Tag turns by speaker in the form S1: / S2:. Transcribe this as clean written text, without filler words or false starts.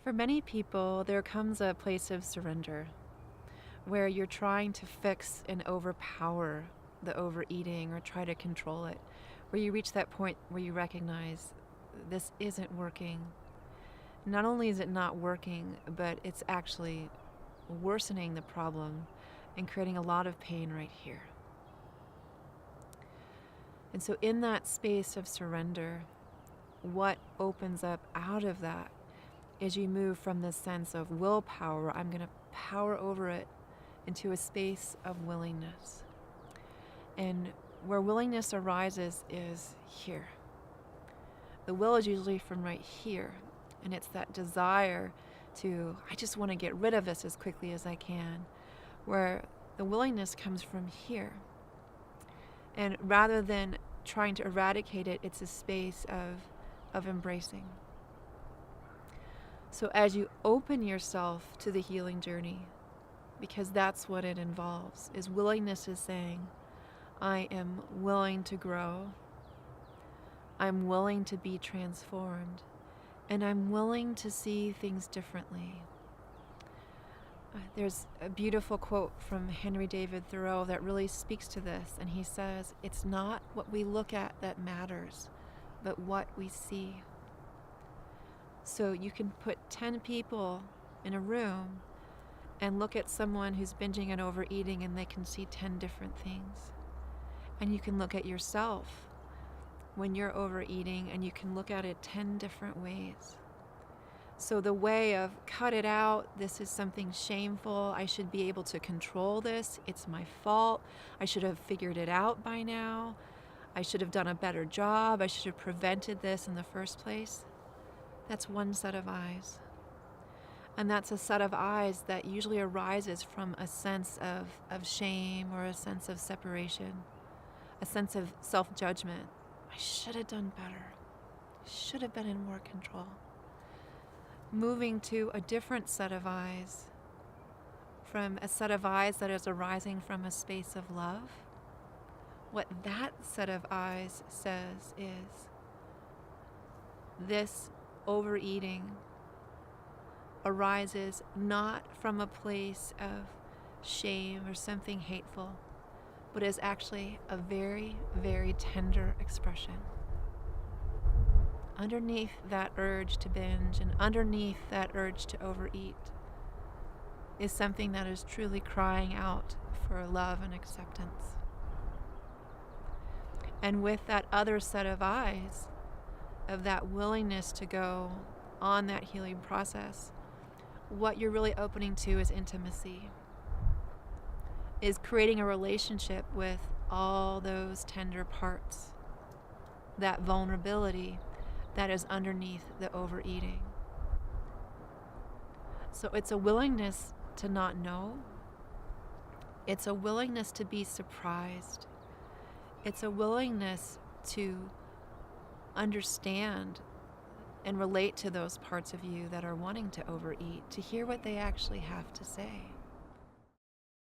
S1: For many people, there comes a place of surrender where you're trying to fix and overpower the overeating or try to control it, where you reach that point where you recognize this isn't working. Not only is it not working, but it's actually worsening the problem and creating a lot of pain right here. And so in that space of surrender, what opens up out of that is you move from this sense of willpower, I'm going to power over it, into a space of willingness. And where willingness arises is here. The will is usually from right here, and it's that desire to, I just want to get rid of this as quickly as I can, where the willingness comes from here. And rather than trying to eradicate it, it's a space of embracing. So as you open yourself to the healing journey, because that's what it involves, is willingness is saying, I am willing to grow, I'm willing to be transformed, and I'm willing to see things differently. There's a beautiful quote from Henry David Thoreau that really speaks to this, and he says, it's not what we look at that matters, but what we see. So you can put 10 people in a room and look at someone who's binging and overeating, and they can see 10 different things. And you can look at yourself when you're overeating, and you can look at it 10 different ways. So the way of cut it out, this is something shameful, I should be able to control this, it's my fault, I should have figured it out by now, I should have done a better job, I should have prevented this in the first place. That's one set of eyes. And that's a set of eyes that usually arises from a sense of shame or a sense of separation, a sense of self-judgment. I should have done better. I should have been in more control. Moving to a different set of eyes, from a set of eyes that is arising from a space of love. What that set of eyes says is, this overeating arises not from a place of shame or something hateful, but is actually a very, very tender expression. Underneath that urge to binge and underneath that urge to overeat is something that is truly crying out for love and acceptance. And with that other set of eyes, of that willingness to go on that healing process, what you're really opening to is intimacy, is creating a relationship with all those tender parts, that vulnerability that is underneath the overeating. So it's a willingness to not know. It's a willingness to be surprised. It's a willingness to understand and relate to those parts of you that are wanting to overeat, to hear what they actually have to say.